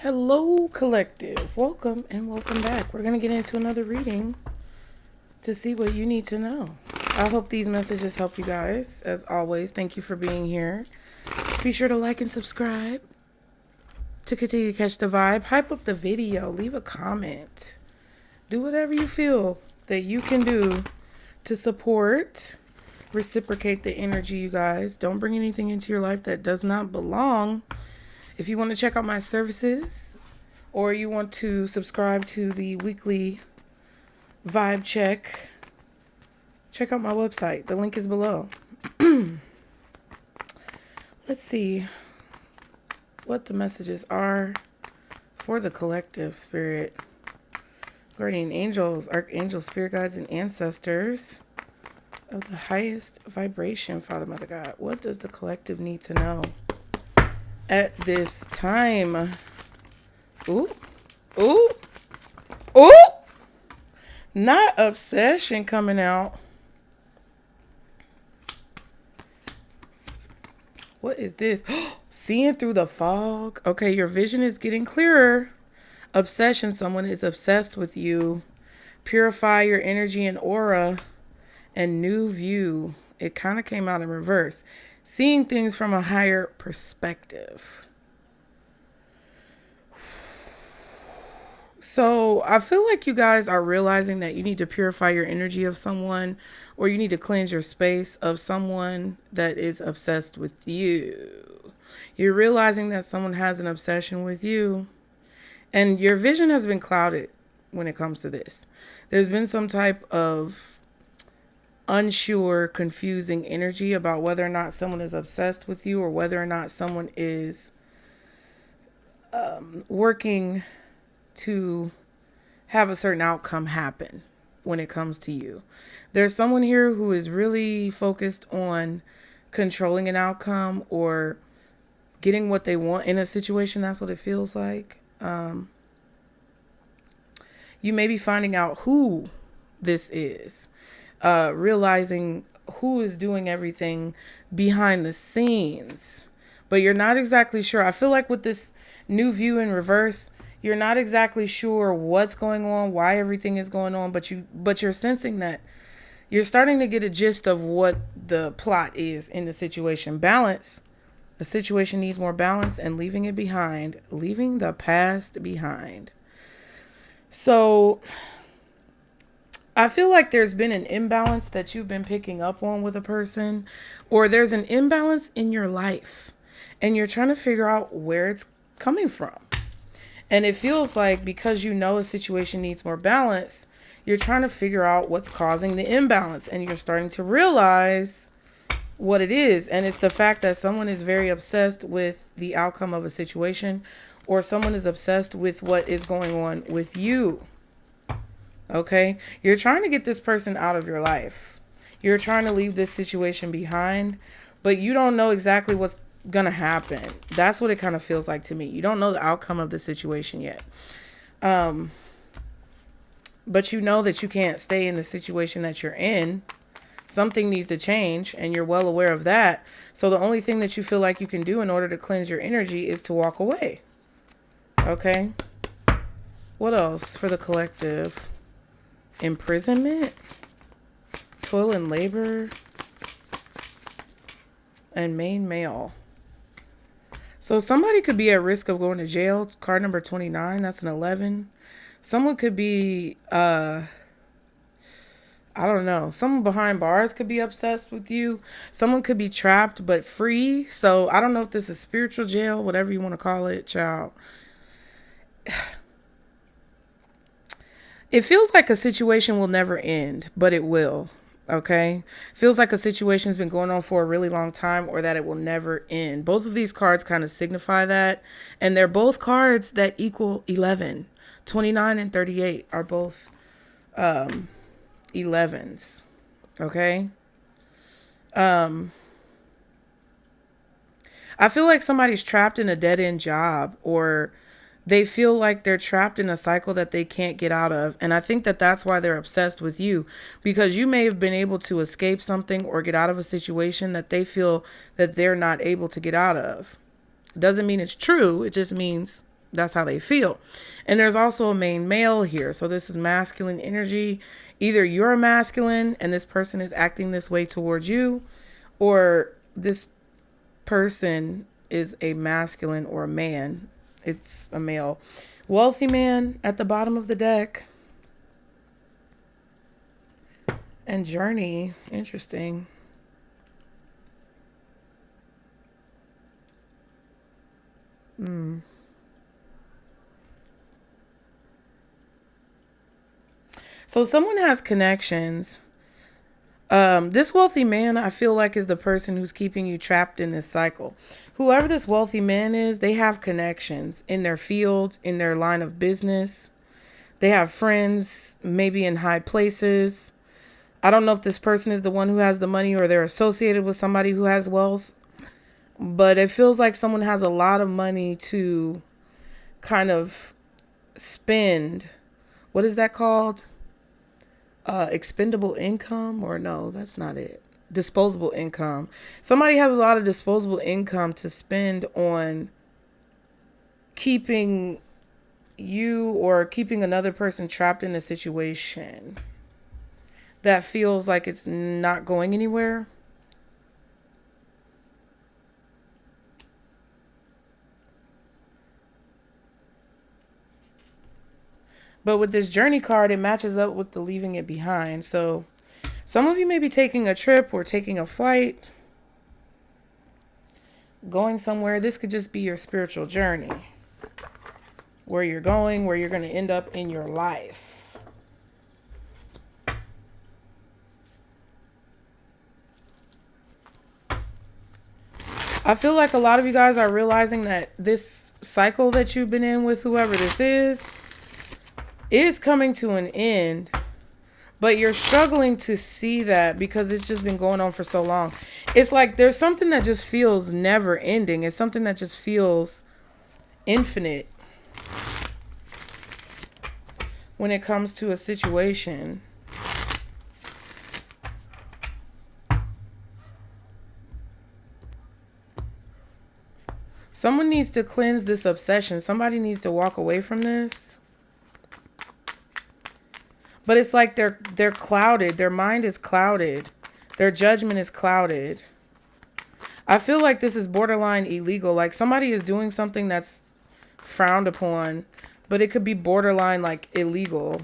Hello, collective. Welcome and welcome back. We're going to get into another reading to see what you need to know. I hope these messages help you guys. As always, thank you for being here. Be sure to like and subscribe to continue to catch the vibe. Hype up the video. Leave a comment. Do whatever you feel that you can do to support, reciprocate the energy, you guys. Don't bring anything into your life that does not belong. If you want to check out my services or you want to subscribe to the weekly vibe check, check out my website. The link is below. Let's see what the messages are for the collective spirit. Guardian angels, archangels, spirit guides, and ancestors of the highest vibration, Father, Mother, God. What does the collective need to know at this time? Ooh, ooh, ooh. Not obsession coming out. What is this? Seeing through the fog. Okay, your vision is getting clearer. Obsession, someone is obsessed with you. Purify your energy and aura. And new view. It kind of came out in reverse. Seeing things from a higher perspective. So I feel like you guys are realizing that you need to purify your energy of someone, or you need to cleanse your space of someone that is obsessed with you. You're realizing that someone has an obsession with you, and your vision has been clouded when it comes to this. There's been some type of unsure, confusing energy about whether or not someone is obsessed with you, or whether or not someone is working to have a certain outcome happen when it comes to you. There's someone here who is really focused on controlling an outcome or getting what they want in a situation. That's what it feels like. You may be finding out who this is, realizing who is doing everything behind the scenes, but you're not exactly sure. I feel like with this new view in reverse, you're not exactly sure what's going on, why everything is going on, but you're sensing that you're starting to get a gist of what the plot is in the situation. Balance. A situation needs more balance, and leaving it behind, leaving the past behind. So I feel like there's been an imbalance that you've been picking up on with a person, or there's an imbalance in your life and you're trying to figure out where it's coming from. And it feels like because you know a situation needs more balance, you're trying to figure out what's causing the imbalance, and you're starting to realize what it is. And it's the fact that someone is very obsessed with the outcome of a situation, or someone is obsessed with what is going on with you. Okay? You're trying to get this person out of your life. You're trying to leave this situation behind, but you don't know exactly what's gonna happen. That's what it kind of feels like to me. You don't know the outcome of the situation yet. But you know that you can't stay in the situation that you're in. Something needs to change, and you're well aware of that. So the only thing that you feel like you can do in order to cleanse your energy is to walk away. Okay? What else for the collective? Imprisonment, toil and labor, and main male. So somebody could be at risk of going to jail. Card number 29, that's an 11. Someone could be, I don't know. Someone behind bars could be obsessed with you. Someone could be trapped but free. So I don't know if this is spiritual jail, whatever you want to call it, child. It feels like a situation will never end, but it will. Okay? Feels like a situation has been going on for a really long time, or that it will never end. Both of these cards kind of signify that. And they're both cards that equal 11. 29 and 38 are both 11s. Okay? I feel like somebody's trapped in a dead-end job, or they feel like they're trapped in a cycle that they can't get out of. And I think that that's why they're obsessed with you, because you may have been able to escape something or get out of a situation that they feel that they're not able to get out of. It doesn't mean it's true. It just means That's how they feel. And there's also a main male here. So this is masculine energy. Either you're masculine and this person is acting this way towards you, or this person is a masculine or a man. It's a male. Wealthy man at the bottom of the deck. And journey. Interesting. So someone has connections. This wealthy man, I feel like, is the person who's keeping you trapped in this cycle. Whoever this wealthy man is, they have connections in their field, in their line of business. They have friends, maybe in high places. I don't know if this person is the one who has the money or they're associated with somebody who has wealth. But it feels like someone has a lot of money to kind of spend. What is that called? Expendable income? Or no, that's not it. Disposable income. Somebody has a lot of disposable income to spend on keeping you or keeping another person trapped in a situation that feels like it's not going anywhere. But with this journey card, it matches up with the leaving it behind. So some of you may be taking a trip or taking a flight, going somewhere. This could just be your spiritual journey. Where you're going, where you're going to end up in your life. I feel like a lot of you guys are realizing that this cycle that you've been in with whoever this is coming to an end, but you're struggling to see that because it's just been going on for so long. It's like there's something that just feels never ending. It's something that just feels infinite when it comes to a situation. Someone needs to cleanse this obsession. Somebody needs to walk away from this. But it's like they're clouded. Their mind is clouded. Their judgment is clouded. I feel like this is borderline illegal. Like somebody is doing something that's frowned upon, but it could be borderline like illegal.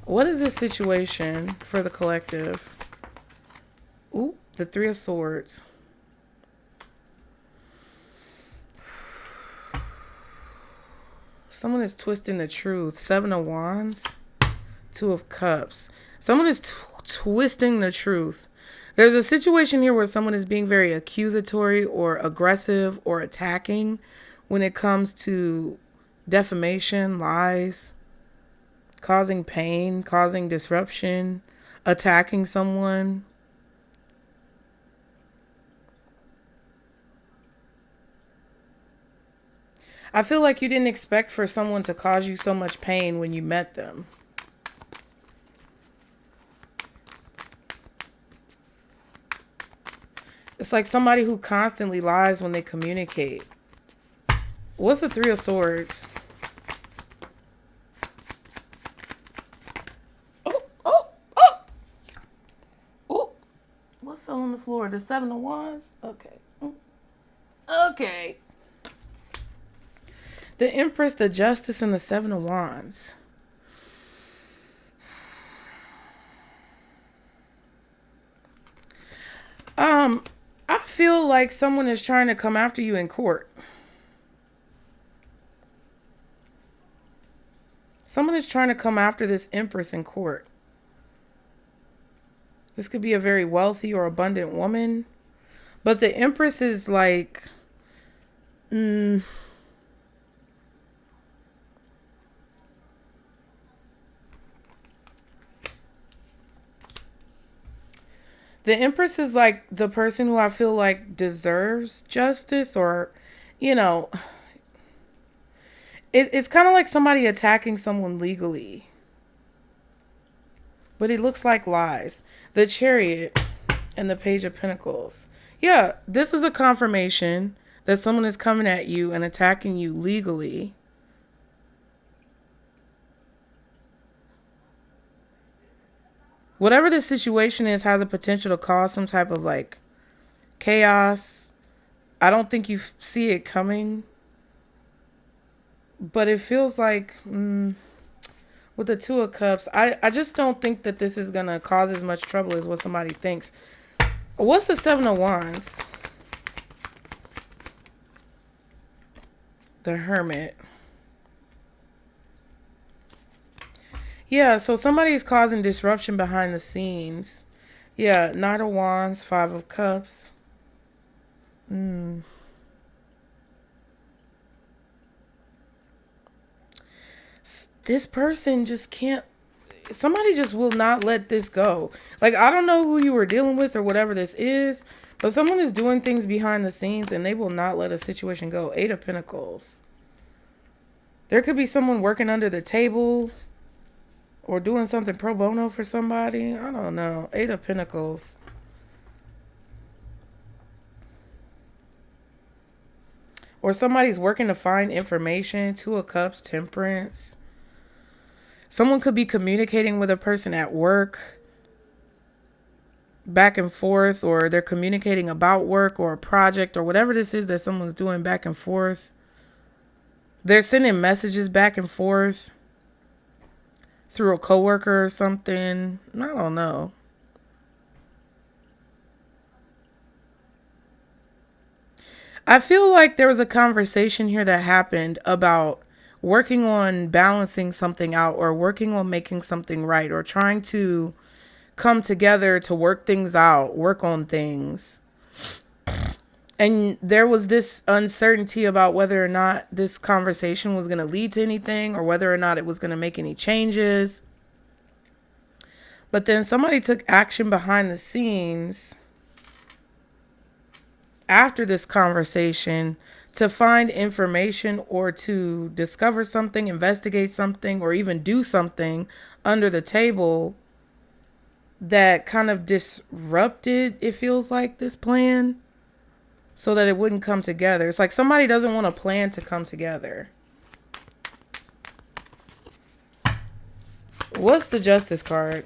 What is this situation for the collective? Ooh, the Three of Swords. Someone is twisting the truth. Seven of Wands. Two of Cups. Someone is twisting the truth. There's a situation here where someone is being very accusatory or aggressive or attacking when it comes to defamation, lies, causing pain, causing disruption, attacking someone. I feel like you didn't expect for someone to cause you so much pain when you met them. It's like somebody who constantly lies when they communicate. What's the Three of Swords? Oh. What fell on the floor? The Seven of Wands? Okay. The Empress, the Justice, and the Seven of Wands. I feel like someone is trying to come after you in court. Someone is trying to come after this Empress in court. This could be a very wealthy or abundant woman. But the Empress is like... The Empress is like the person who I feel like deserves justice, or, you know, it's kind of like somebody attacking someone legally. But it looks like lies. The Chariot and the Page of Pentacles. Yeah, this is a confirmation that someone is coming at you and attacking you legally. Whatever the situation is has a potential to cause some type of like chaos. I don't think you see it coming, but it feels like with the Two of Cups, I just don't think that this is going to cause as much trouble as what somebody thinks. What's the Seven of Wands? The Hermit. Yeah, so somebody's causing disruption behind the scenes. Yeah, Knight of Wands, Five of Cups. This person just can't, somebody just will not let this go. Like, I don't know who you were dealing with or whatever this is, but someone is doing things behind the scenes and they will not let a situation go. Eight of Pentacles. There could be someone working under the table or doing something pro bono for somebody. I don't know. Eight of Pentacles. Or somebody's working to find information. Two of Cups, Temperance. Someone could be communicating with a person at work, back and forth, or they're communicating about work or a project or whatever this is that someone's doing back and forth. They're sending messages back and forth through a coworker or something. I don't know. I feel like there was a conversation here that happened about working on balancing something out or working on making something right or trying to come together to work things out, work on things. And there was this uncertainty about whether or not this conversation was going to lead to anything or whether or not it was going to make any changes. But then somebody took action behind the scenes after this conversation to find information or to discover something, investigate something, or even do something under the table that kind of disrupted, it feels like, this plan so that it wouldn't come together. It's like somebody doesn't want a plan to come together. What's the Justice card?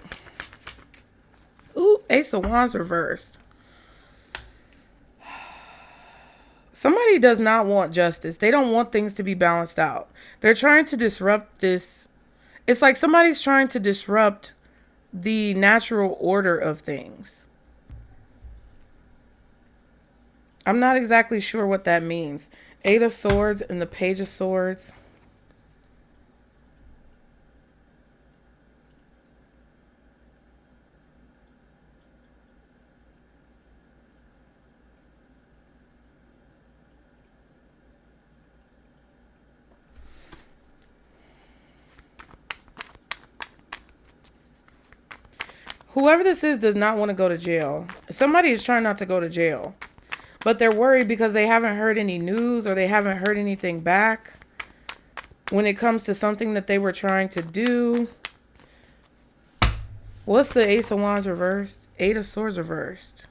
Ooh, Ace of Wands reversed. Somebody does not want justice. They don't want things to be balanced out. They're trying to disrupt this. It's like somebody's trying to disrupt the natural order of things. I'm not exactly sure what that means. Eight of Swords and the Page of Swords. Whoever this is does not want to go to jail. Somebody is trying not to go to jail. But they're worried because they haven't heard any news or they haven't heard anything back when it comes to something that they were trying to do. What's the Ace of Wands reversed? Eight of Swords reversed.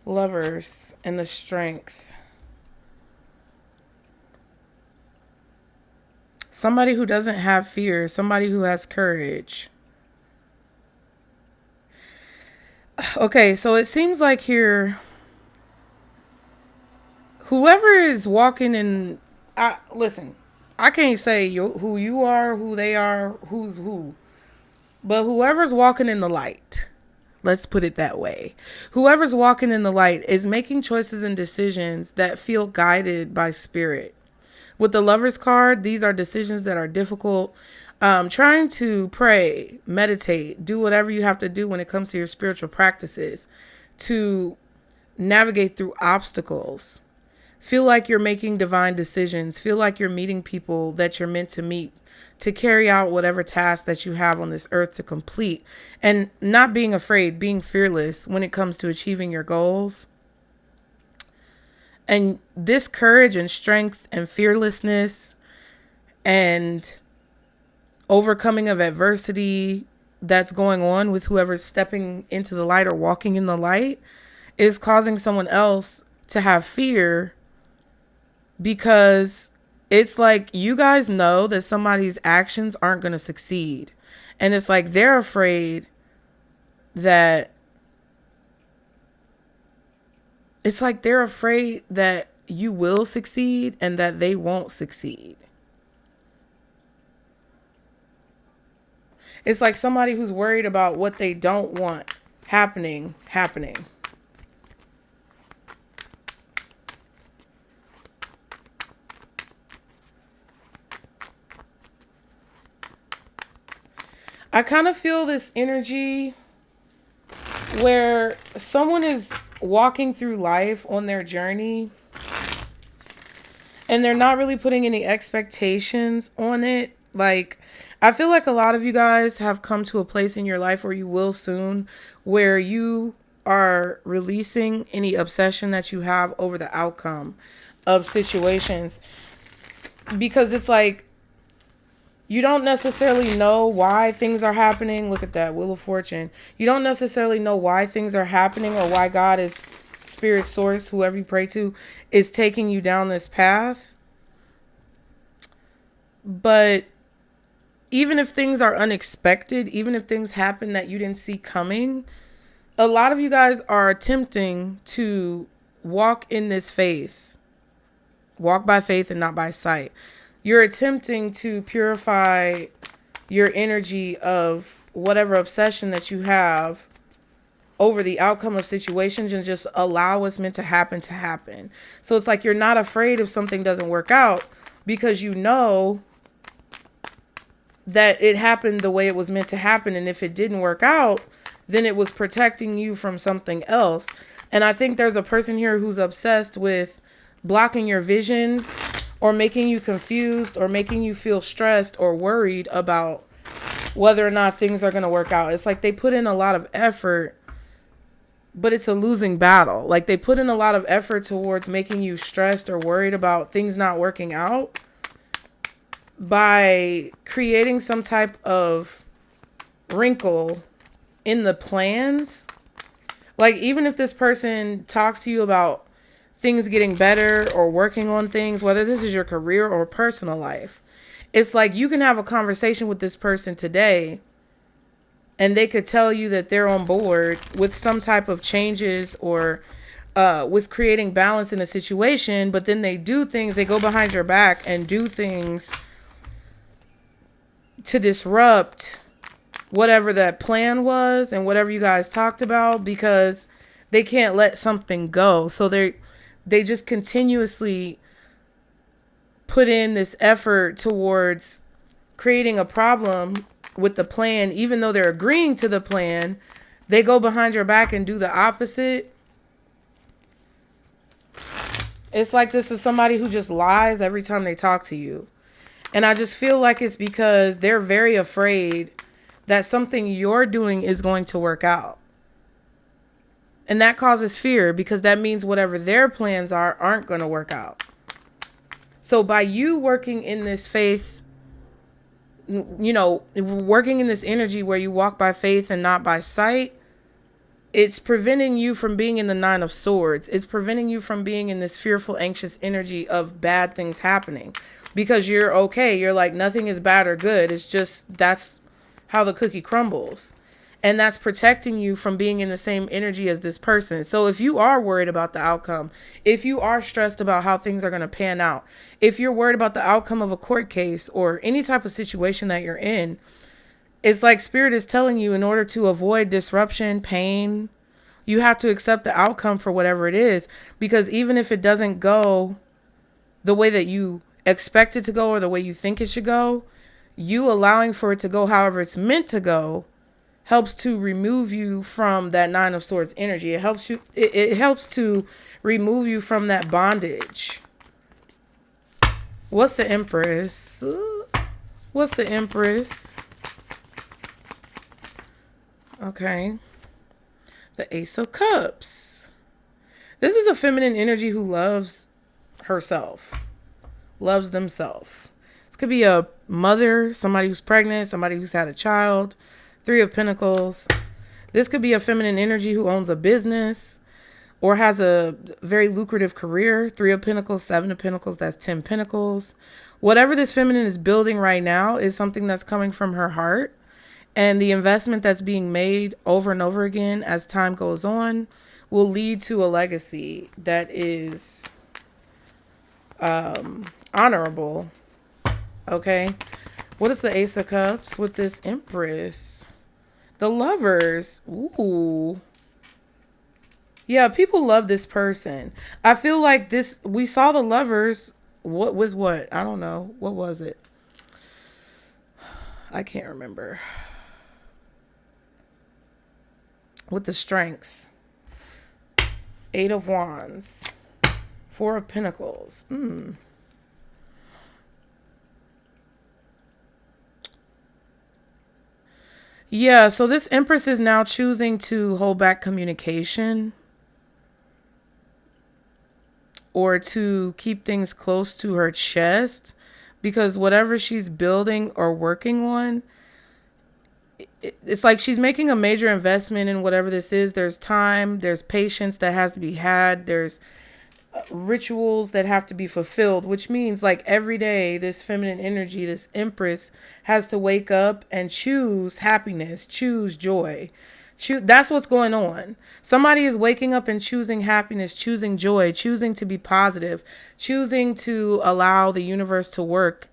Lovers and the Strength. Somebody who doesn't have fear. Somebody who has courage. Okay, so it seems like here, whoever is walking in... listen, I can't say who you are, who they are, who's who. But whoever's walking in the light... Let's put it that way. Whoever's walking in the light is making choices and decisions that feel guided by spirit. With the Lovers card, these are decisions that are difficult. Trying to pray, meditate, do whatever you have to do when it comes to your spiritual practices to navigate through obstacles. Feel like you're making divine decisions. Feel like you're meeting people that you're meant to meet. to carry out whatever task that you have on this earth to complete, and not being afraid, being fearless when it comes to achieving your goals. And this courage and strength and fearlessness and overcoming of adversity that's going on with whoever's stepping into the light or walking in the light is causing someone else to have fear, because it's like you guys know that somebody's actions aren't going to succeed. And it's like they're afraid that you will succeed and that they won't succeed. It's like somebody who's worried about what they don't want happening. I kind of feel this energy where someone is walking through life on their journey and they're not really putting any expectations on it. Like, I feel like a lot of you guys have come to a place in your life, or you will soon, where you are releasing any obsession that you have over the outcome of situations. Because it's like, you don't necessarily know why things are happening. Look at that, Wheel of Fortune. You don't necessarily know why things are happening, or why God is spirit source, whoever you pray to, is taking you down this path. But even if things are unexpected, even if things happen that you didn't see coming, a lot of you guys are attempting to walk in this faith. Walk by faith and not by sight. You're attempting to purify your energy of whatever obsession that you have over the outcome of situations, and just allow what's meant to happen. So it's like you're not afraid if something doesn't work out, because you know that it happened the way it was meant to happen. And if it didn't work out, then it was protecting you from something else. And I think there's a person here who's obsessed with blocking your vision, or making you confused, or making you feel stressed or worried about whether or not things are going to work out. It's like they put in a lot of effort, but it's a losing battle. Like, they put in a lot of effort towards making you stressed or worried about things not working out by creating some type of wrinkle in the plans. Like, even if this person talks to you about things getting better or working on things, whether this is your career or personal life, it's like you can have a conversation with this person today and they could tell you that they're on board with some type of changes, or with creating balance in a situation, but then they do things, they go behind your back and do things to disrupt whatever that plan was and whatever you guys talked about, because they can't let something go. So they just continuously put in this effort towards creating a problem with the plan. Even though they're agreeing to the plan, they go behind your back and do the opposite. It's like this is somebody who just lies every time they talk to you. And I just feel like it's because they're very afraid that something you're doing is going to work out. And that causes fear, because that means whatever their plans aren't going to work out. So by you working in this faith, you know, working in this energy where you walk by faith and not by sight, it's preventing you from being in the Nine of Swords. It's preventing you from being in this fearful, anxious energy of bad things happening, because you're okay. You're like, nothing is bad or good. It's just, that's how the cookie crumbles. And that's protecting you from being in the same energy as this person. So if you are worried about the outcome, if you are stressed about how things are going to pan out, if you're worried about the outcome of a court case or any type of situation that you're in, it's like Spirit is telling you, in order to avoid disruption, pain, you have to accept the outcome for whatever it is. Because even if it doesn't go the way that you expect it to go or the way you think it should go, you allowing for it to go however it's meant to go helps to remove you from that Nine of Swords energy. It helps you. It helps to remove you from that bondage. What's the Empress? What's the Empress? Okay. The Ace of Cups. This is a feminine energy who loves herself, loves themselves. This could be a mother, somebody who's pregnant, somebody who's had a child. Three of Pentacles. This could be a feminine energy who owns a business or has a very lucrative career. Three of Pentacles, Seven of Pentacles, that's 10 Pentacles. Whatever this feminine is building right now is something that's coming from her heart. And the investment that's being made over and over again as time goes on will lead to a legacy that is honorable. Okay. What is the Ace of Cups with this Empress? The Lovers. Ooh. Yeah, people love this person. I feel like this, we saw the Lovers. What with what? I don't know. What was it? I can't remember. With the Strength. Eight of Wands. Four of Pentacles. Yeah, so this Empress is now choosing to hold back communication or to keep things close to her chest because whatever she's building or working on, it's like she's making a major investment in whatever this is. There's time, there's patience that has to be had, there's rituals that have to be fulfilled, which means like every day this feminine energy, this Empress, has to wake up and choose happiness, choose joy. That's what's going on. Somebody is waking up and choosing happiness, choosing joy, choosing to be positive, choosing to allow the universe to work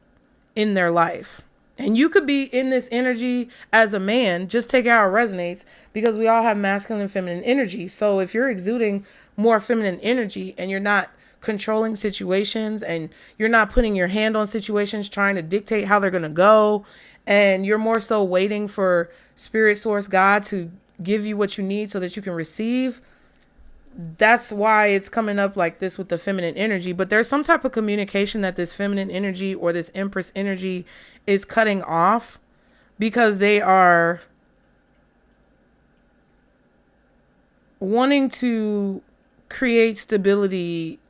in their life. And you could be in this energy as a man. Just take out how it resonates, because we all have masculine and feminine energy. So if you're exuding more feminine energy and you're not controlling situations and you're not putting your hand on situations, trying to dictate how they're going to go, and you're more so waiting for Spirit Source God to give you what you need so that you can receive, that's why it's coming up like this with the feminine energy. But there's some type of communication that this feminine energy or this Empress energy is cutting off because they are wanting to create stability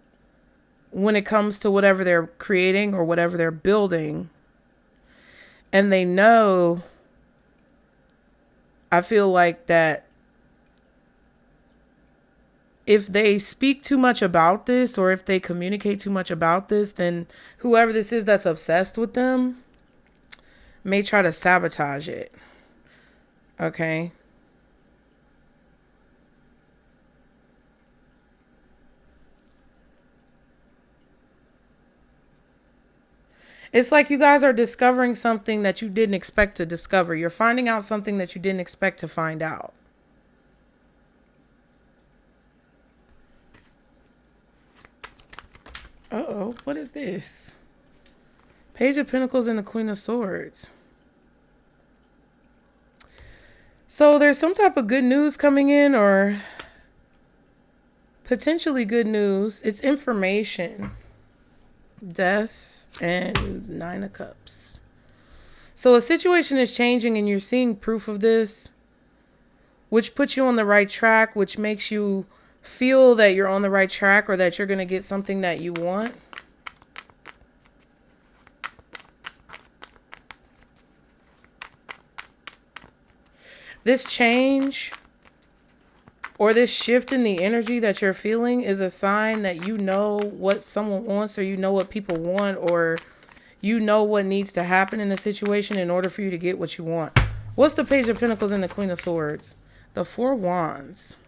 when it comes to whatever they're creating or whatever they're building. And they know, I feel like that if they speak too much about this or if they communicate too much about this, then whoever this is that's obsessed with them may try to sabotage it. Okay. It's like you guys are discovering something that you didn't expect to discover. You're finding out something that you didn't expect to find out. Uh-oh, what is this? Page of Pentacles and the Queen of Swords. So there's some type of good news coming in, or potentially good news. It's information. Death and Nine of Cups. So a situation is changing and you're seeing proof of this, which puts you on the right track, which makes you feel that you're on the right track or that you're going to get something that you want. This change or this shift in the energy that you're feeling is a sign that you know what someone wants, or you know what people want, or you know what needs to happen in a situation in order for you to get what you want. What's the Page of Pentacles and the Queen of Swords? The Four of Wands.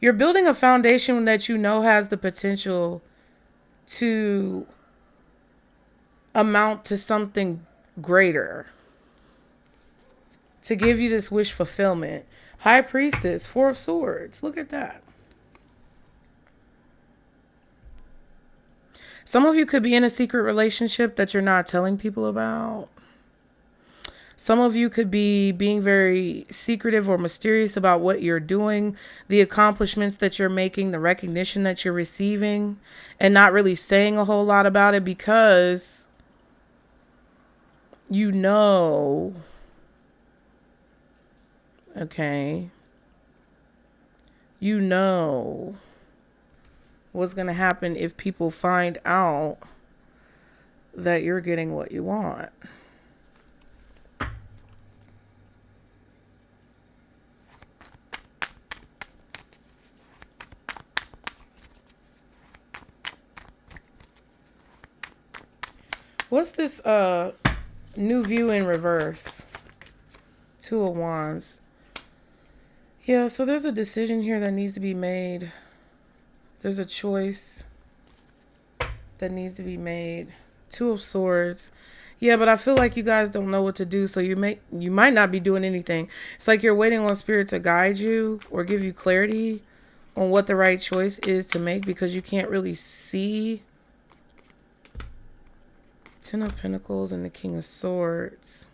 You're building a foundation that you know has the potential to amount to something greater, to give you this wish fulfillment. High Priestess, Four of Swords. Look at that. Some of you could be in a secret relationship that you're not telling people about. Some of you could be being very secretive or mysterious about what you're doing, the accomplishments that you're making, the recognition that you're receiving, and not really saying a whole lot about it because you know, okay, you know what's going to happen if people find out that you're getting what you want. What's this new view in reverse? Two of Wands. Yeah, so there's a decision here that needs to be made. There's a choice that needs to be made. Two of Swords. Yeah, but I feel like you guys don't know what to do, so you might not be doing anything. It's like you're waiting on Spirit to guide you or give you clarity on what the right choice is to make because you can't really see. Ten of Pentacles and the King of Swords.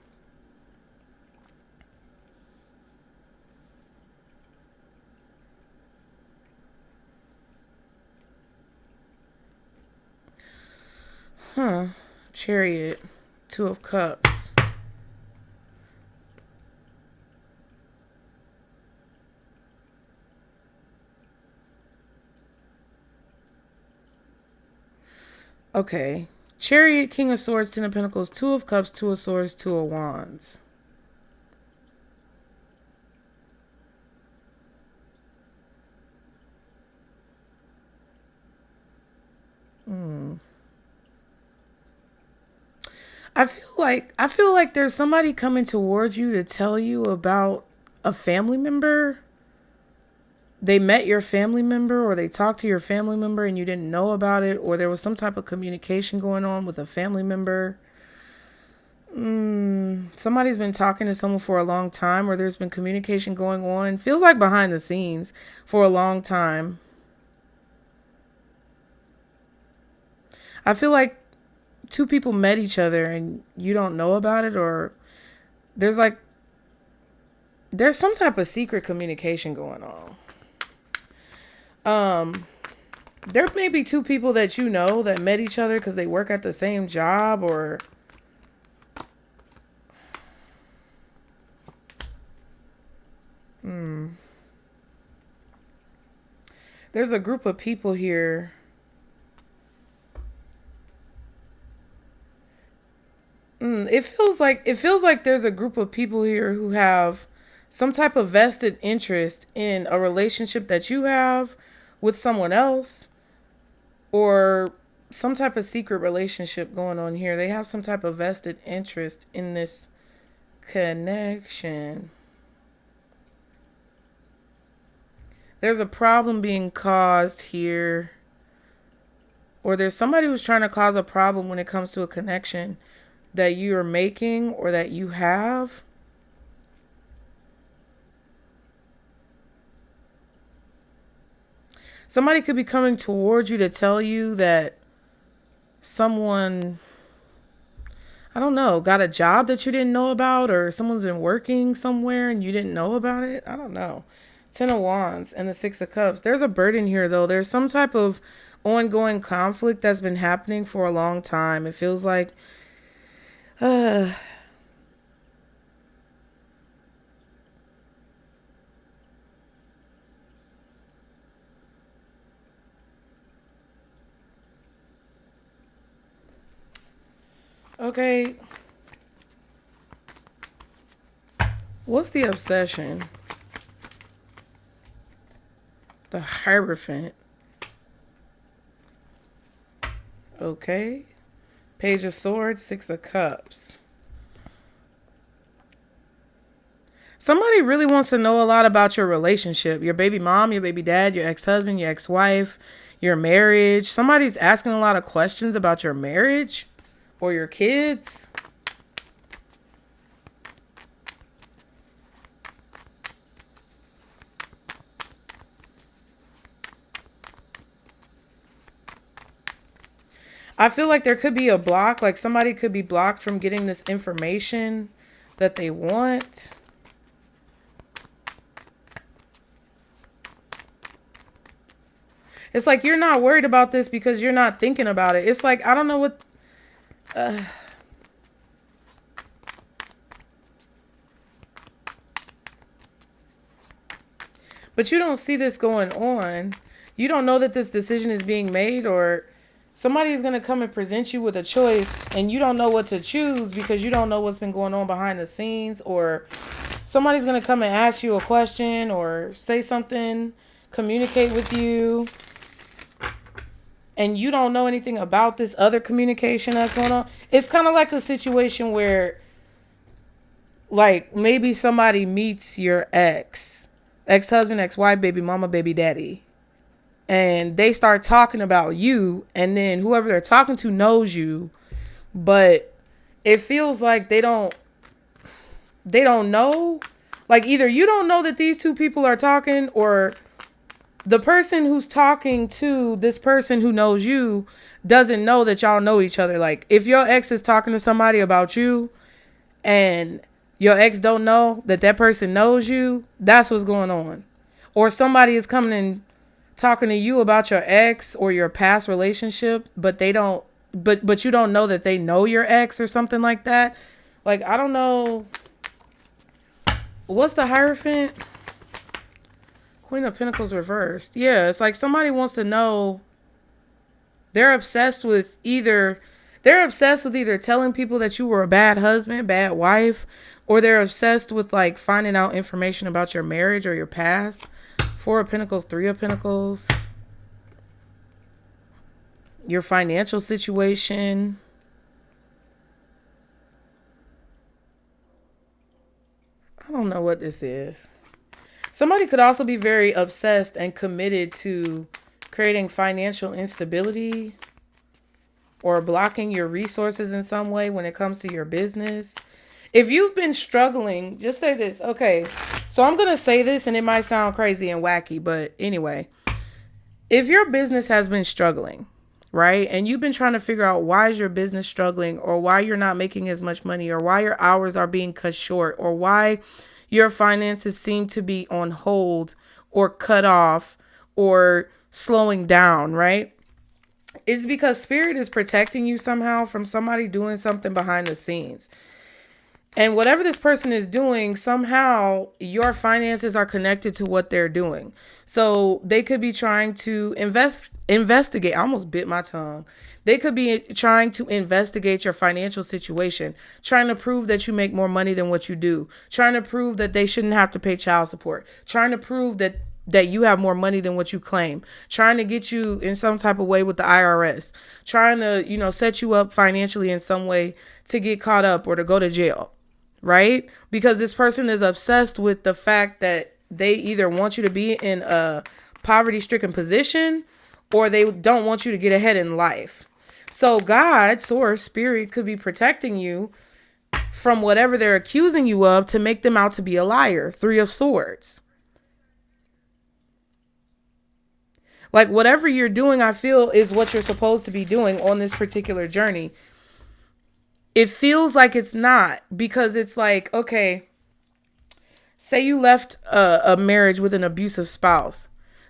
Chariot. Two of Cups. Okay. Chariot, King of Swords, Ten of Pentacles, Two of Cups, Two of Swords, Two of Wands. I feel like there's somebody coming towards you to tell you about a family member. They met your family member or they talked to your family member and you didn't know about it, or there was some type of communication going on with a family member. Somebody's been talking to someone for a long time, or there's been communication going on. Feels like behind the scenes for a long time. I feel like two people met each other and you don't know about it, or there's some type of secret communication going on. There may be two people that you know that met each other because they work at the same job, or there's a group of people here. It feels like there's a group of people here who have some type of vested interest in a relationship that you have with someone else, or some type of secret relationship going on here. They have some type of vested interest in this connection. There's a problem being caused here, or there's somebody who's trying to cause a problem when it comes to a connection that you are making or that you have. Somebody could be coming towards you to tell you that someone, I don't know, got a job that you didn't know about, or someone's been working somewhere and you didn't know about it. I don't know. Ten of Wands and the Six of Cups. There's a burden here, though. There's some type of ongoing conflict that's been happening for a long time. It feels like okay. What's the obsession? The Hierophant. Okay. Page of Swords, Six of Cups. Somebody really wants to know a lot about your relationship. Your baby mom, your baby dad, your ex-husband, your ex-wife, your marriage. Somebody's asking a lot of questions about your marriage or your kids. I feel like there could be a block, like somebody could be blocked from getting this information that they want. It's like you're not worried about this because you're not thinking about it. It's like, I don't know what... But you don't see this going on. You don't know that this decision is being made, or somebody is going to come and present you with a choice and you don't know what to choose because you don't know what's been going on behind the scenes, or somebody's going to come and ask you a question or say something, communicate with you, and you don't know anything about this other communication that's going on. It's kind of like a situation where, like, maybe somebody meets your ex-husband, ex-wife, baby mama, baby daddy, and they start talking about you, and then whoever they're talking to knows you, but it feels like they don't know. Like, either you don't know that these two people are talking, or the person who's talking to this person who knows you doesn't know that y'all know each other. Like, if your ex is talking to somebody about you and your ex don't know that that person knows you, that's what's going on. Or somebody is coming and talking to you about your ex or your past relationship, but they don't, but you don't know that they know your ex or something like that. Like, I don't know. What's the Hierophant? Queen of Pentacles reversed. Yeah, it's like somebody wants to know. They're obsessed with either telling people that you were a bad husband, bad wife, or they're obsessed with, like, finding out information about your marriage or your past. 4 of Pentacles, 3 of Pentacles. Your financial situation. I don't know what this is. Somebody could also be very obsessed and committed to creating financial instability or blocking your resources in some way when it comes to your business. If you've been struggling, just say this. Okay, so I'm going to say this and it might sound crazy and wacky, but anyway, if your business has been struggling, right? And you've been trying to figure out why is your business struggling, or why you're not making as much money, or why your hours are being cut short, or why your finances seem to be on hold or cut off or slowing down, right? It's because Spirit is protecting you somehow from somebody doing something behind the scenes. And whatever this person is doing, somehow your finances are connected to what they're doing. So they could be trying to investigate. I almost bit my tongue. They could be trying to investigate your financial situation, trying to prove that you make more money than what you do, trying to prove that they shouldn't have to pay child support, trying to prove that you have more money than what you claim, trying to get you in some type of way with the IRS, trying to, set you up financially in some way to get caught up or to go to jail, right? Because this person is obsessed with the fact that they either want you to be in a poverty-stricken position or they don't want you to get ahead in life. So God, Source, Spirit could be protecting you from whatever they're accusing you of to make them out to be a liar. 3 of Swords. Like, whatever you're doing, I feel, is what you're supposed to be doing on this particular journey. It feels like it's not, because it's like, okay, say you left a marriage with an abusive spouse.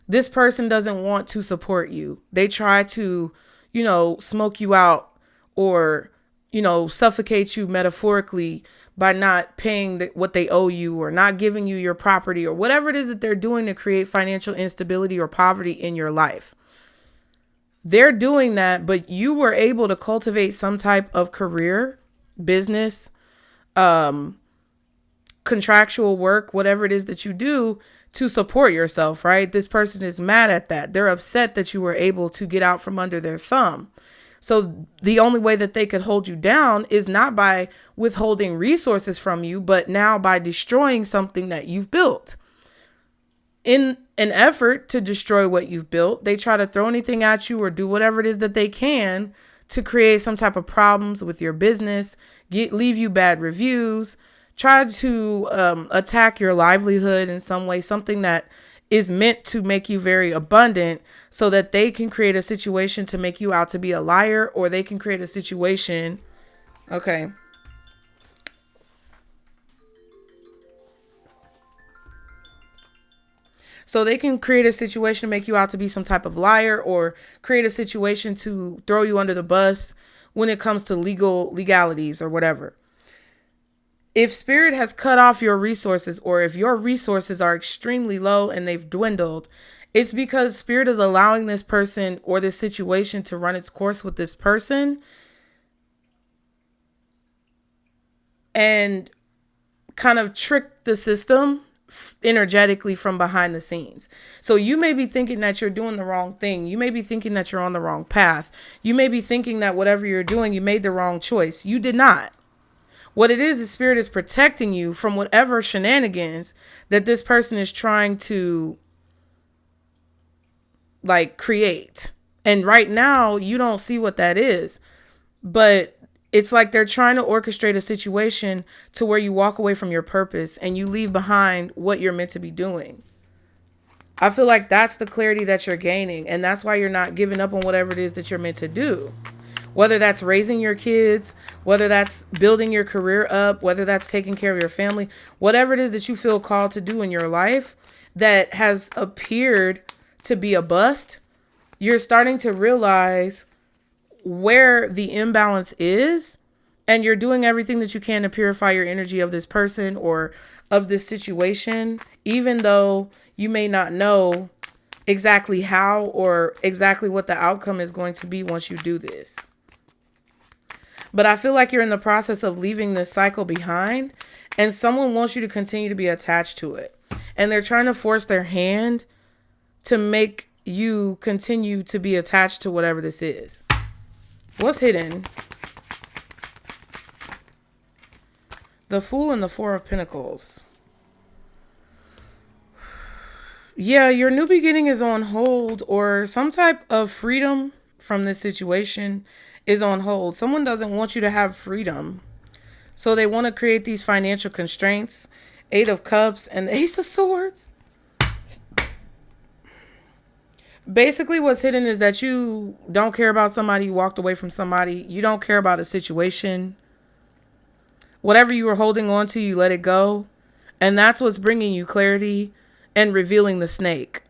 This person doesn't want to support you. They try to, smoke you out or, suffocate you metaphorically by not paying what they owe you or not giving you your property or whatever it is that they're doing to create financial instability or poverty in your life. They're doing that, but you were able to cultivate some type of career, business, contractual work, whatever it is that you do to support yourself, right? This person is mad at that. They're upset that you were able to get out from under their thumb. So the only way that they could hold you down is not by withholding resources from you, but now by destroying something that you've built. In an effort to destroy what you've built, they try to throw anything at you or do whatever it is that they can to create some type of problems with your business, leave you bad reviews, try to attack your livelihood in some way, something that is meant to make you very abundant, so that they can create a situation to make you out to be a liar, or they can create a situation. Okay. So they can create a situation to make you out to be some type of liar, or create a situation to throw you under the bus when it comes to legalities or whatever. If spirit has cut off your resources, or if your resources are extremely low and they've dwindled, it's because spirit is allowing this person or this situation to run its course with this person and kind of trick the system energetically from behind the scenes. So you may be thinking that you're doing the wrong thing. You may be thinking that you're on the wrong path. You may be thinking that whatever you're doing, you made the wrong choice. You did not. What it is spirit is protecting you from whatever shenanigans that this person is trying to like create. And right now you don't see what that is, but it's like they're trying to orchestrate a situation to where you walk away from your purpose and you leave behind what you're meant to be doing. I feel like that's the clarity that you're gaining. And that's why you're not giving up on whatever it is that you're meant to do. Whether that's raising your kids, whether that's building your career up, whether that's taking care of your family, whatever it is that you feel called to do in your life that has appeared to be a bust, you're starting to realize where the imbalance is, and you're doing everything that you can to purify your energy of this person or of this situation, even though you may not know exactly how or exactly what the outcome is going to be once you do this. But I feel like you're in the process of leaving this cycle behind, and someone wants you to continue to be attached to it. And they're trying to force their hand to make you continue to be attached to whatever this is. What's hidden? The Fool and the Four of Pentacles. Yeah, your new beginning is on hold, or some type of freedom from this situation is on hold. Someone doesn't want you to have freedom. So they want to create these financial constraints. 8 of Cups and the Ace of Swords. Basically, what's hidden is that you don't care about somebody. You walked away from somebody. You don't care about a situation. Whatever you were holding on to, you let it go. And that's what's bringing you clarity and revealing the snake.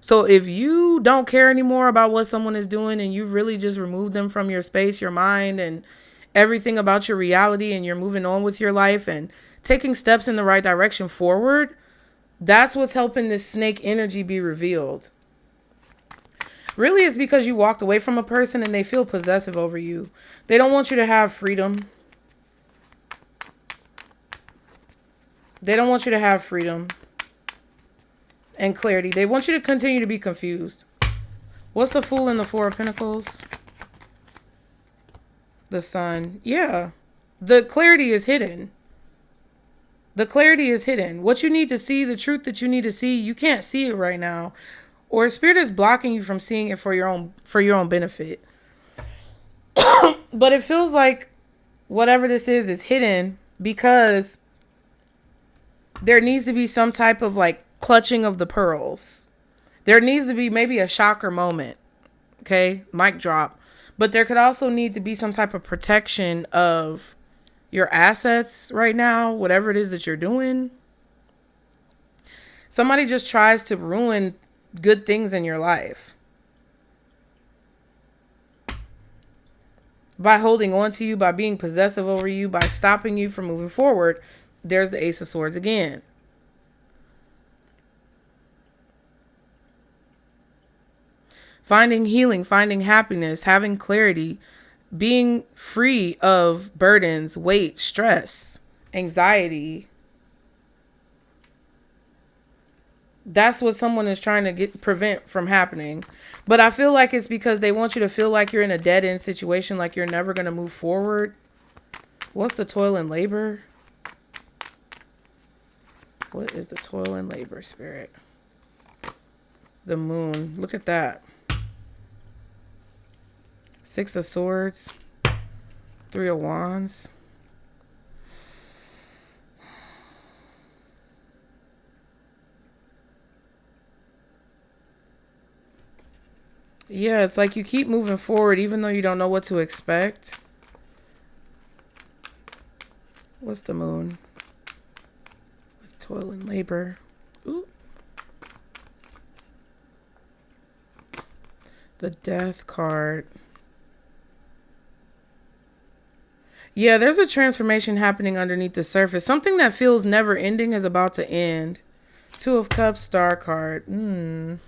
So if you don't care anymore about what someone is doing, and you really just removed them from your space, your mind, and everything about your reality, and you're moving on with your life and taking steps in the right direction forward, that's what's helping this snake energy be revealed. Really, it's because you walked away from a person and they feel possessive over you. They don't want you to have freedom. They don't want you to have freedom and clarity. They want you to continue to be confused. What's the Fool and the Four of Pentacles? The Sun. Yeah. The clarity is hidden. The clarity is hidden. What you need to see, the truth that you need to see, you can't see it right now. Or spirit is blocking you from seeing it for your own benefit. But it feels like whatever this is hidden because there needs to be some type of like clutching of the pearls. There needs to be maybe a shocker moment. Okay, mic drop. But there could also need to be some type of protection of your assets right now, whatever it is that you're doing. Somebody just tries to ruin good things in your life by holding on to you, by being possessive over you, by stopping you from moving forward. There's the Ace of Swords again. Finding healing, finding happiness, having clarity, being free of burdens, weight, stress, anxiety. That's what someone is trying to prevent from happening. But I feel like it's because they want you to feel like you're in a dead end situation, like you're never going to move forward. What's the Toil and Labor? What is the Toil and Labor, Spirit? The Moon. Look at that. 6 of Swords. 3 of Wands. Yeah, it's like you keep moving forward even though you don't know what to expect. What's the Moon? With Toil and Labor. Ooh. The Death card. Yeah, there's a transformation happening underneath the surface. Something that feels never ending is about to end. Two of Cups, Star card. You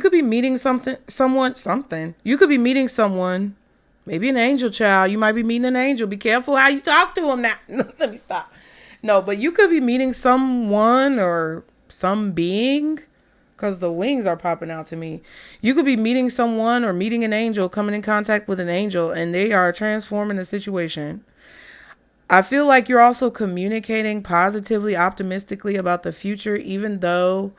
could be meeting something. You could be meeting someone, maybe an angel child. You might be meeting an angel. Be careful how you talk to him now. Let me stop. No, but you could be meeting someone or some being, because the wings are popping out to me. You could be meeting someone or meeting an angel, coming in contact with an angel, and they are transforming the situation. I feel like you're also communicating positively, optimistically about the future, even though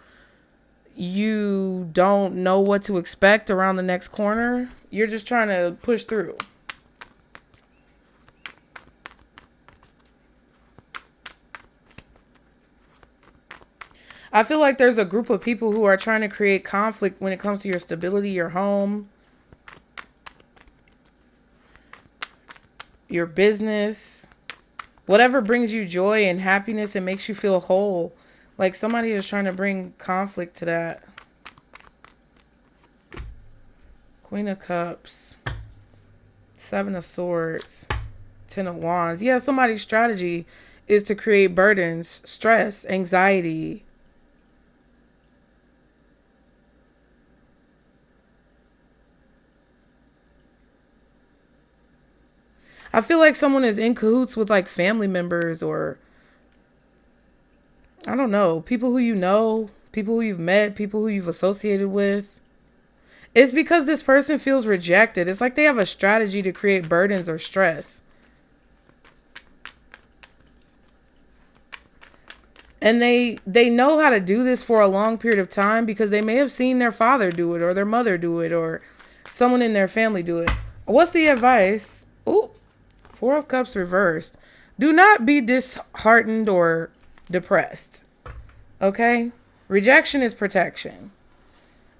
you don't know what to expect around the next corner. You're just trying to push through. I feel like there's a group of people who are trying to create conflict when it comes to your stability, your home, your business, whatever brings you joy and happiness and makes you feel whole. Like somebody is trying to bring conflict to that. Queen of Cups, Seven of Swords, Ten of Wands. Yeah, somebody's strategy is to create burdens, stress, anxiety. I feel like someone is in cahoots with like family members or I don't know, people who you know, people who you've met, people who you've associated with. It's because this person feels rejected. It's like they have a strategy to create burdens or stress. And they know how to do this for a long period of time because they may have seen their father do it or their mother do it or someone in their family do it. What's the advice? Ooh, Four of Cups reversed. Do not be disheartened or depressed. Okay? Rejection is protection.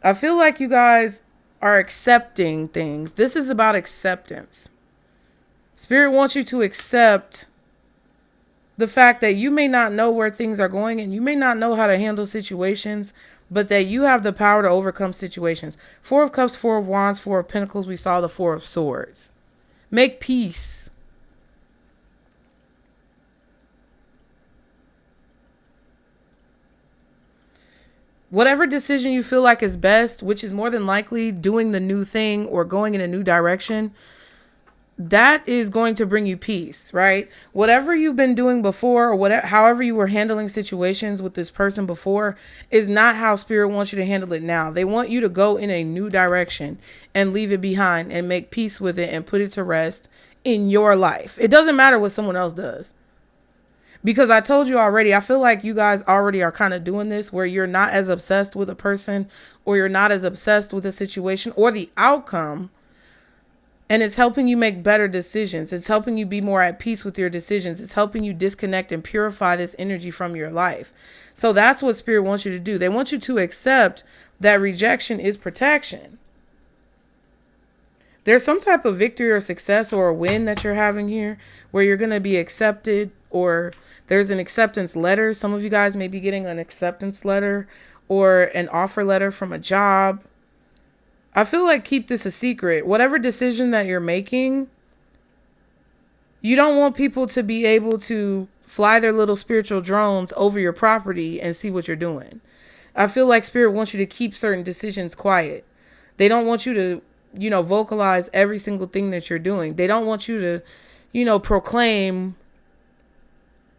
I feel like you guys are accepting things. This is about acceptance. Spirit wants you to accept the fact that you may not know where things are going and you may not know how to handle situations, but that you have the power to overcome situations. Four of Cups, Four of Wands, Four of Pentacles. We saw the Four of Swords. Make peace. Whatever decision you feel like is best, which is more than likely doing the new thing or going in a new direction, that is going to bring you peace, right? Whatever you've been doing before or whatever, however you were handling situations with this person before is not how Spirit wants you to handle it now. They want you to go in a new direction and leave it behind and make peace with it and put it to rest in your life. It doesn't matter what someone else does. Because I told you already, I feel like you guys already are kind of doing this where you're not as obsessed with a person or you're not as obsessed with a situation or the outcome. And it's helping you make better decisions. It's helping you be more at peace with your decisions. It's helping you disconnect and purify this energy from your life. So that's what Spirit wants you to do. They want you to accept that rejection is protection. There's some type of victory or success or a win that you're having here where you're going to be accepted, or there's an acceptance letter. Some of you guys may be getting an acceptance letter or an offer letter from a job. I feel like keep this a secret. Whatever decision that you're making, you don't want people to be able to fly their little spiritual drones over your property and see what you're doing. I feel like Spirit wants you to keep certain decisions quiet. They don't want you to, vocalize every single thing that you're doing. They don't want you to, proclaim.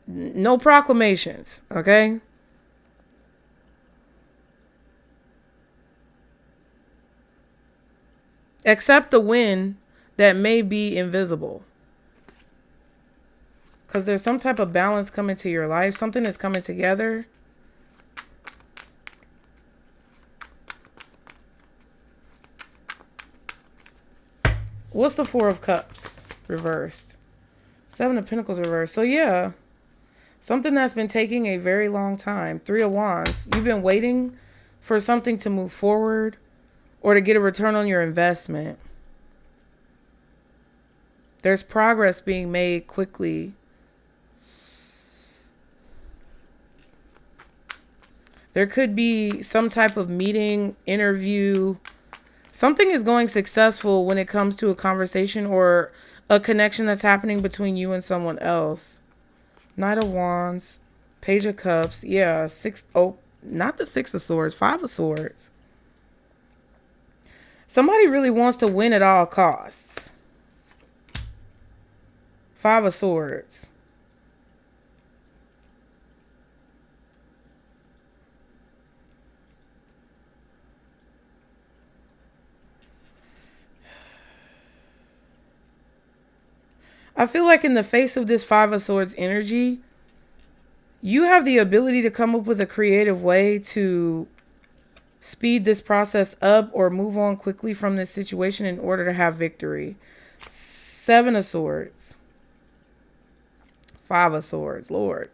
No proclamations, okay? Accept the win that may be invisible. Because there's some type of balance coming to your life. Something is coming together. What's the Four of Cups reversed? Seven of Pentacles reversed. So yeah, something that's been taking a very long time. Three of Wands. You've been waiting for something to move forward or to get a return on your investment. There's progress being made quickly. There could be some type of meeting, interview. Something is going successful when it comes to a conversation or a connection that's happening between you and someone else. Knight of Wands, Page of Cups. Yeah, not the Six of Swords, Five of Swords. Somebody really wants to win at all costs. Five of Swords. I feel like in the face of this Five of Swords energy, you have the ability to come up with a creative way to speed this process up or move on quickly from this situation in order to have victory. Seven of Swords. Five of Swords. Lord.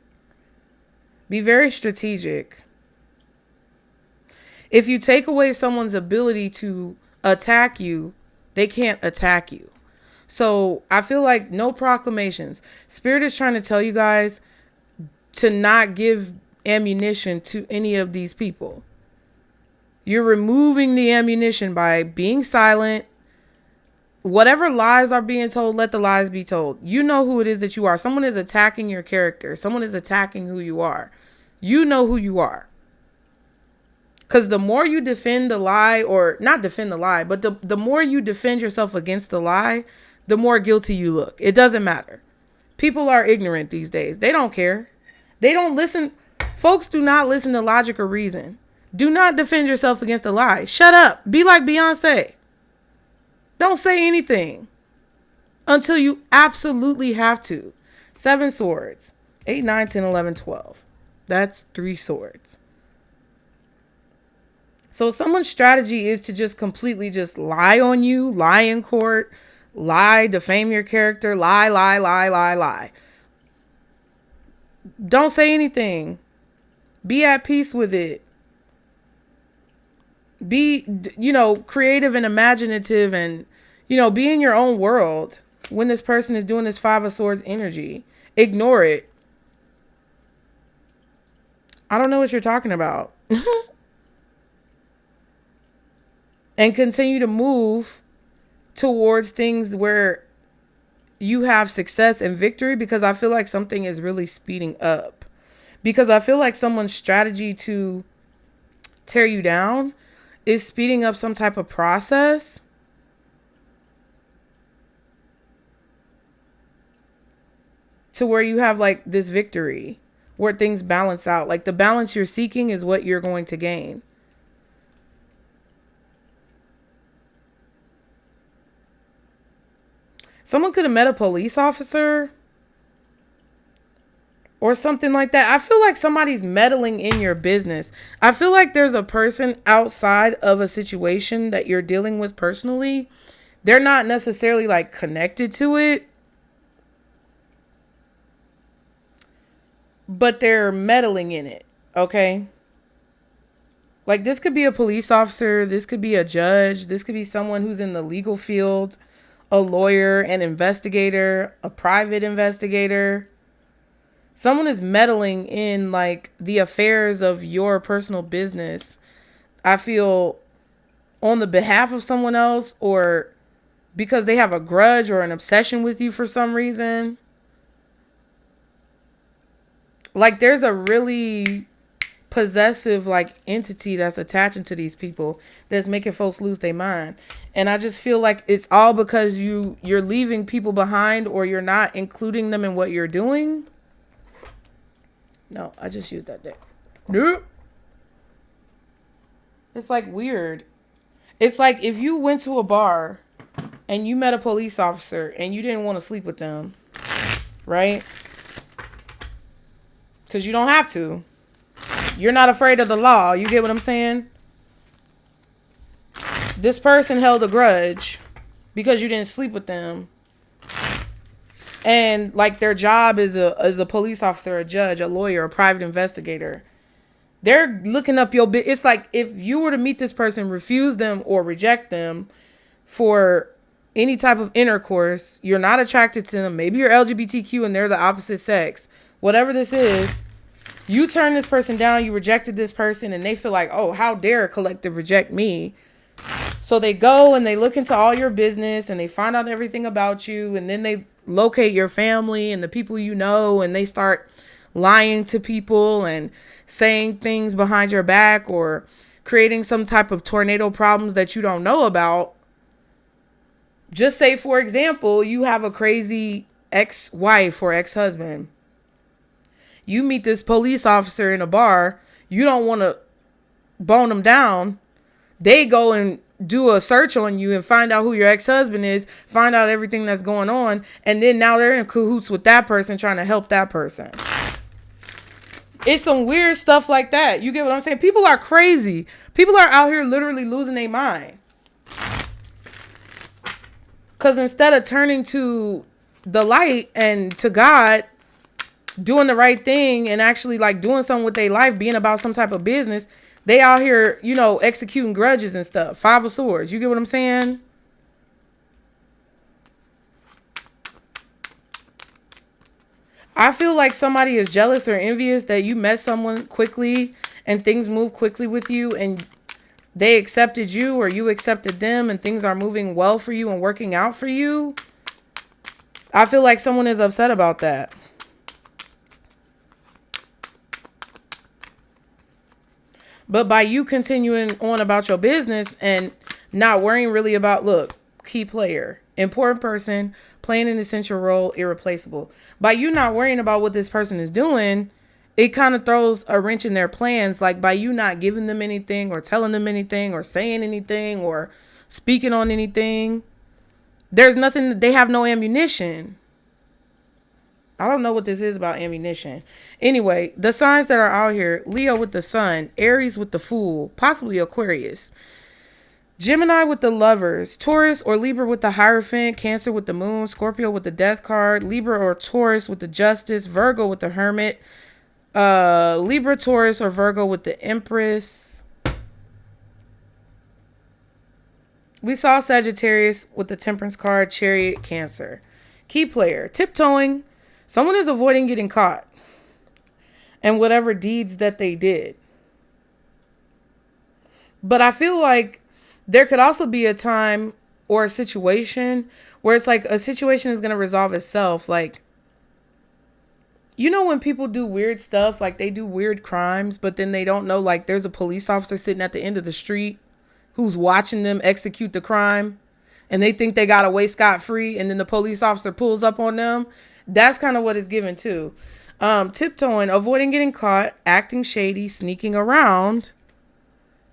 Be very strategic. If you take away someone's ability to attack you, they can't attack you. So I feel like no proclamations. Spirit is trying to tell you guys to not give ammunition to any of these people. You're removing the ammunition by being silent. Whatever lies are being told, let the lies be told. You know who it is that you are. Someone is attacking your character. Someone is attacking who you are. You know who you are. Because the more you defend the lie, or not defend the lie, but the more you defend yourself against the lie, the more guilty you look. It doesn't matter. People are ignorant these days. They don't care. They don't listen. Folks do not listen to logic or reason. Do not defend yourself against a lie. Shut up. Be like Beyonce. Don't say anything until you absolutely have to. 7 swords. 8, 9, 10, 11, 12. That's 3 swords. So someone's strategy is to just completely just lie on you, lie in court, lie, defame your character, lie. Don't say anything. Be at peace with it. Be, creative and imaginative and, be in your own world when this person is doing this 5 of Swords energy. Ignore it. I don't know what you're talking about. And continue to move towards things where you have success and victory, because I feel like something is really speeding up. Because I feel like someone's strategy to tear you down is speeding up some type of process. To where you have like this victory, where things balance out. Like the balance you're seeking is what you're going to gain. Someone could have met a police officer or something like that. I feel like somebody's meddling in your business. I feel like there's a person outside of a situation that you're dealing with personally. They're not necessarily like connected to it, but they're meddling in it. Okay. Like this could be a police officer. This could be a judge. This could be someone who's in the legal field. A lawyer, an investigator, a private investigator. Someone is meddling in like the affairs of your personal business. I feel on the behalf of someone else, or because they have a grudge or an obsession with you for some reason. Like there's a really possessive like entity that's attaching to these people that's making folks lose their mind. And I just feel like it's all because you're leaving people behind, or you're not including them in what you're doing. No, I just used that deck. Nope. It's like weird. It's like if you went to a bar and you met a police officer and you didn't want to sleep with them, right? Because you don't have to. You're not afraid of the law. You get what I'm saying? This person held a grudge because you didn't sleep with them. And like their job is a police officer, a judge, a lawyer, a private investigator. They're looking up your bit. It's like if you were to meet this person, refuse them or reject them for any type of intercourse, you're not attracted to them. Maybe you're LGBTQ and they're the opposite sex. Whatever this is, You turn this person down, you rejected this person, and they feel like, oh, how dare collective reject me? So they go and they look into all your business and they find out everything about you, and then they locate your family and the people you know, and they start lying to people and saying things behind your back or creating some type of tornado problems that you don't know about. Just say, for example, you have a crazy ex-wife or ex-husband. You meet this police officer in a bar. You don't want to bone them down. They go and do a search on you and find out who your ex-husband is, find out everything that's going on, and then now they're in cahoots with that person trying to help that person. It's some weird stuff like that. You get what I'm saying? People are crazy. People are out here literally losing their mind. Because instead of turning to the light and to God, doing the right thing and actually like doing something with their life, being about some type of business, they out here, you know, executing grudges and stuff. 5 of Swords. You get what I'm saying? I feel like somebody is jealous or envious that you met someone quickly and things move quickly with you and they accepted you or you accepted them and things are moving well for you and working out for you. I feel like someone is upset about that. But by you continuing on about your business and not worrying really about, look, key player, important person, playing an essential role, irreplaceable. By you not worrying about what this person is doing, it kind of throws a wrench in their plans. Like by you not giving them anything or telling them anything or saying anything or speaking on anything, there's nothing, they have no ammunition. I don't know what this is about ammunition. Anyway, the signs that are out here: Leo with the sun, Aries with the Fool, possibly Aquarius, Gemini with the Lovers, Taurus or Libra with the Hierophant, Cancer with the Moon, Scorpio with the Death card, Libra or Taurus with the Justice, Virgo with the Hermit, Libra, Taurus, or Virgo with the Empress. We saw Sagittarius with the Temperance card, Chariot, Cancer. Key player: tiptoeing. Someone is avoiding getting caught and whatever deeds that they did. But I feel like there could also be a time or a situation where it's like a situation is going to resolve itself. Like, you know, when people do weird stuff, like they do weird crimes, but then they don't know, like there's a police officer sitting at the end of the street who's watching them execute the crime and they think they got away scot-free. And then the police officer pulls up on them. That's kind of what it's given too. Tiptoeing, avoiding getting caught, acting shady, sneaking around.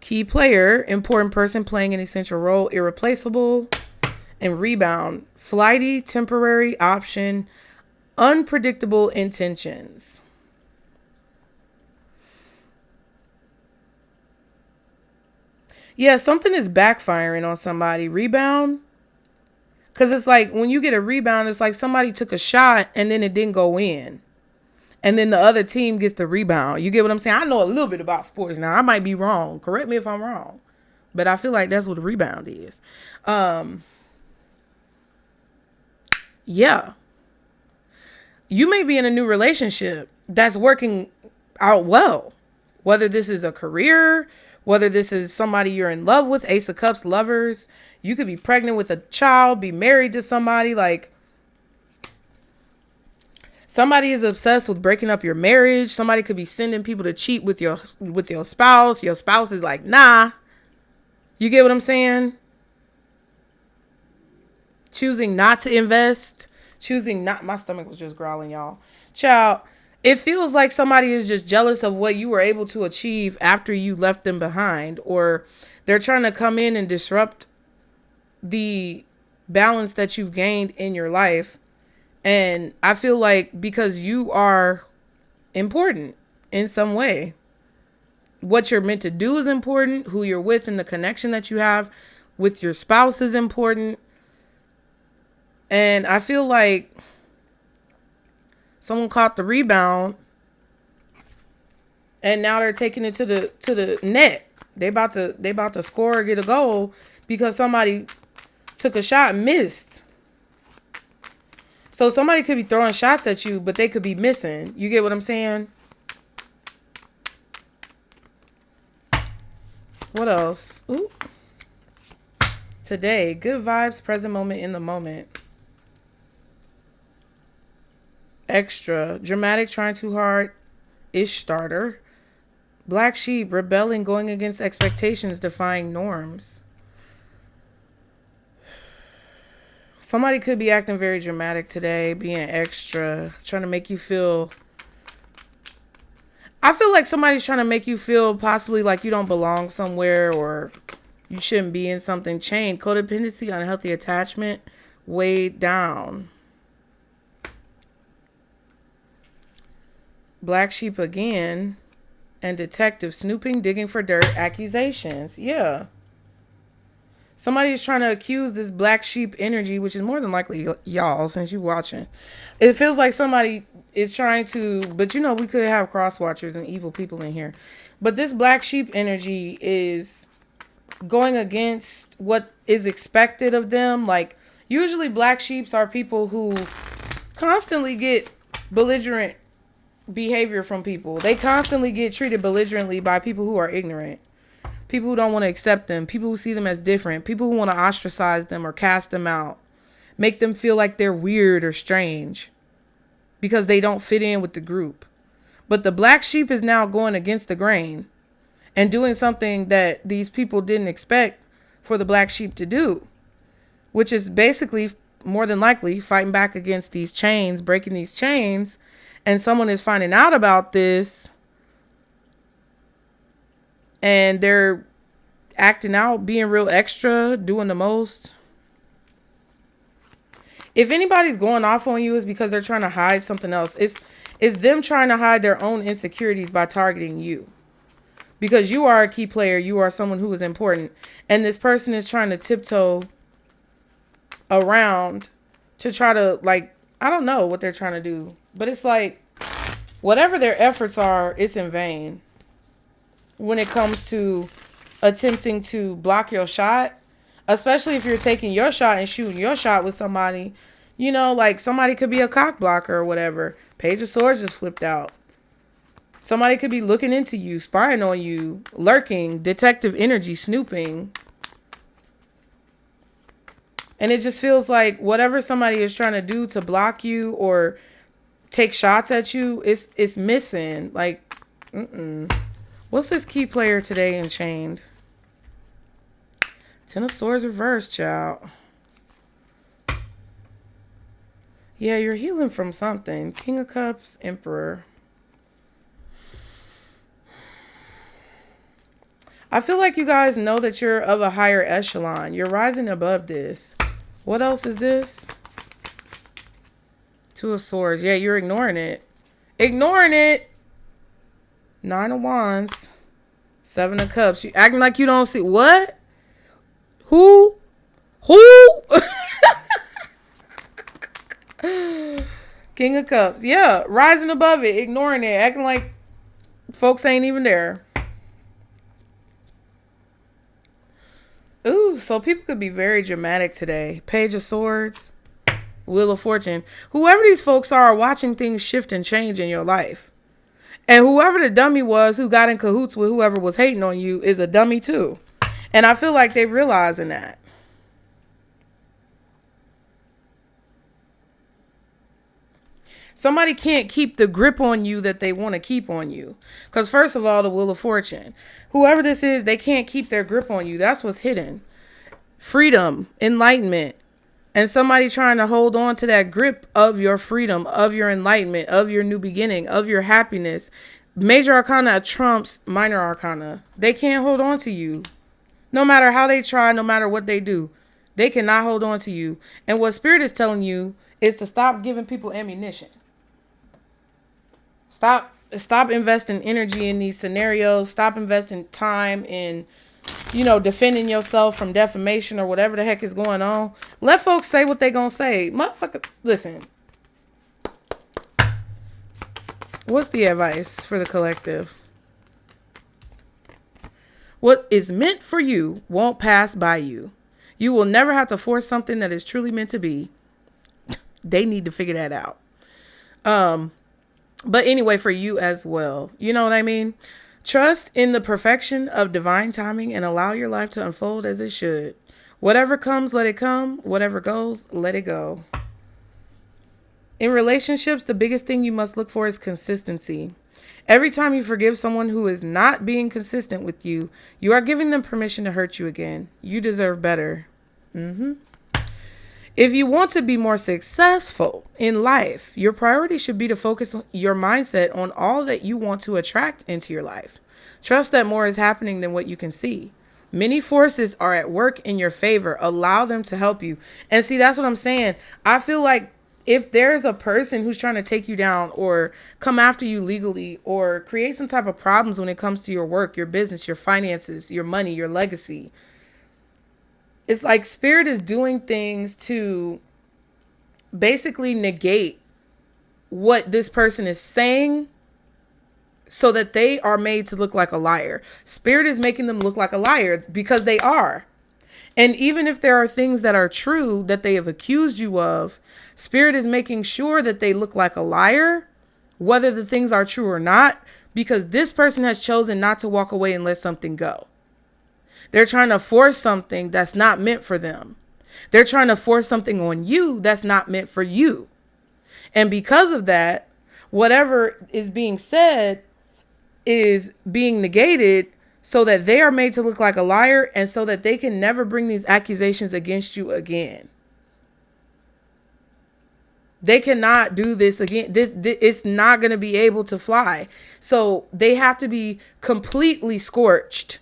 Key player, important person playing an essential role, irreplaceable. And rebound, flighty, temporary, option, unpredictable intentions. Yeah, something is backfiring on somebody. Rebound. Because it's like when you get a rebound, it's like somebody took a shot and then it didn't go in. And then the other team gets the rebound. You get what I'm saying? I know a little bit about sports now. I might be wrong. Correct me if I'm wrong. But I feel like that's what a rebound is. Yeah. You may be in a new relationship that's working out well. Whether this is a career, whether this is somebody you're in love with, Ace of Cups, lovers. You could be pregnant with a child, be married to somebody. Like, somebody is obsessed with breaking up your marriage. Somebody could be sending people to cheat with your spouse. Your spouse is like, nah. You get what I'm saying? Choosing not to invest. Choosing not. My stomach was just growling, y'all. Child. It feels like somebody is just jealous of what you were able to achieve after you left them behind, or they're trying to come in and disrupt the balance that you've gained in your life. And I feel like because you are important in some way, what you're meant to do is important, who you're with and the connection that you have with your spouse is important. And I feel like someone caught the rebound and now they're taking it to the net. They about to score or get a goal because somebody took a shot and missed. So somebody could be throwing shots at you, but they could be missing. You get what I'm saying? What else? Ooh. Today, good vibes, present moment, in the moment. Extra, dramatic, trying too hard, ish starter. Black sheep, rebelling, going against expectations, defying norms. Somebody could be acting very dramatic today, being extra, trying to make you feel... I feel like somebody's trying to make you feel possibly like you don't belong somewhere or you shouldn't be in something. Chained, codependency, unhealthy attachment, weighed down. Black sheep again. And detective, snooping, digging for dirt, accusations. Yeah. Somebody is trying to accuse this black sheep energy, which is more than likely y'all, since you watching. It feels like somebody is trying to, but you know, we could have cross watchers and evil people in here. But this black sheep energy is going against what is expected of them. Like, usually black sheeps are people who constantly get belligerent behavior from people. They constantly get treated belligerently by people who are ignorant. People who don't want to accept them. People who see them as different. People who want to ostracize them or cast them out. Make them feel like they're weird or strange because they don't fit in with the group. But the black sheep is now going against the grain and doing something that these people didn't expect for the black sheep to do, which is basically, more than likely, fighting back against these chains, breaking these chains. And someone is finding out about this and they're acting out, being real extra, doing the most. If anybody's going off on you, it's because they're trying to hide something else. It's them trying to hide their own insecurities by targeting you. Because you are a key player. You are someone who is important. And this person is trying to tiptoe around to try to, like, I don't know what they're trying to do. But it's like, whatever their efforts are, it's in vain. When it comes to attempting to block your shot, especially if you're taking your shot and shooting your shot with somebody, you know, like somebody could be a cock blocker or whatever. Page of Swords just flipped out. Somebody could be looking into you, spying on you, lurking, detective energy, snooping. And it just feels like whatever somebody is trying to do to block you or take shots at you, it's missing. Like, What's this key player today in Chained? Ten of Swords reversed, child. Yeah, you're healing from something. King of Cups, Emperor. I feel like you guys know that you're of a higher echelon. You're rising above this. What else is this? Two of Swords. Yeah, you're ignoring it. Ignoring it. Nine of Wands. Seven of Cups. You acting like you don't see. What? Who? King of Cups. Yeah, rising above it. Ignoring it. Acting like folks ain't even there. Ooh, so people could be very dramatic today. Page of Swords. Wheel of Fortune. Whoever these folks are watching things shift and change in your life. And whoever the dummy was who got in cahoots with whoever was hating on you is a dummy too. And I feel like they're realizing that. Somebody can't keep the grip on you that they want to keep on you. Because first of all, the Wheel of Fortune. Whoever this is, they can't keep their grip on you. That's what's hidden. Freedom, enlightenment. And somebody trying to hold on to that grip of your freedom, of your enlightenment, of your new beginning, of your happiness. Major Arcana trumps Minor Arcana. They can't hold on to you. No matter how they try, no matter what they do. They cannot hold on to you. And what Spirit is telling you is to stop giving people ammunition. Stop investing energy in these scenarios. Stop investing time in, defending yourself from defamation or whatever the heck is going on. Let folks say what they gonna say. Motherfucker, listen. What's the advice for the collective? What is meant for you won't pass by you. You will never have to force something that is truly meant to be. They need to figure that out. But anyway, for you as well. You know what I mean? Trust in the perfection of divine timing and allow your life to unfold as it should. Whatever comes, let it come. Whatever goes, let it go. In relationships, the biggest thing you must look for is consistency. Every time you forgive someone who is not being consistent with you, you are giving them permission to hurt you again. You deserve better. If you want to be more successful in life, your priority should be to focus your mindset on all that you want to attract into your life. Trust that more is happening than what you can see. Many forces are at work in your favor. Allow them to help you. And see, that's what I'm saying. I feel like if there's a person who's trying to take you down or come after you legally or create some type of problems when it comes to your work, your business, your finances, your money, your legacy, it's like spirit is doing things to basically negate what this person is saying so that they are made to look like a liar. Spirit is making them look like a liar because they are. And even if there are things that are true that they have accused you of, spirit is making sure that they look like a liar, whether the things are true or not, because this person has chosen not to walk away and let something go. They're trying to force something that's not meant for them. They're trying to force something on you that's not meant for you. And because of that, whatever is being said is being negated so that they are made to look like a liar and so that they can never bring these accusations against you again. They cannot do this again. This it's not going to be able to fly. So they have to be completely scorched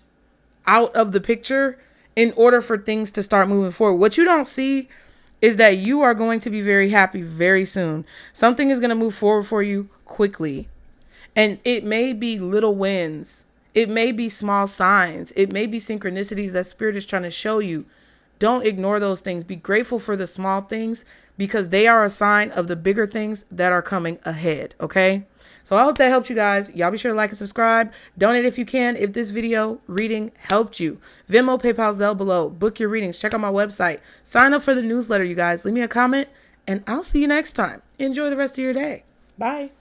out of the picture in order for things to start moving forward. What you don't see is that you are going to be very happy very soon. Something is going to move forward for you quickly. And it may be little wins. It may be small signs. It may be synchronicities that spirit is trying to show you. Don't ignore those things. Be grateful for the small things because they are a sign of the bigger things that are coming ahead. Okay? So I hope that helped you guys. Y'all be sure to like and subscribe. Donate if you can. If this video reading helped you. Venmo, PayPal, Zelle below. Book your readings. Check out my website. Sign up for the newsletter, you guys. Leave me a comment and I'll see you next time. Enjoy the rest of your day. Bye.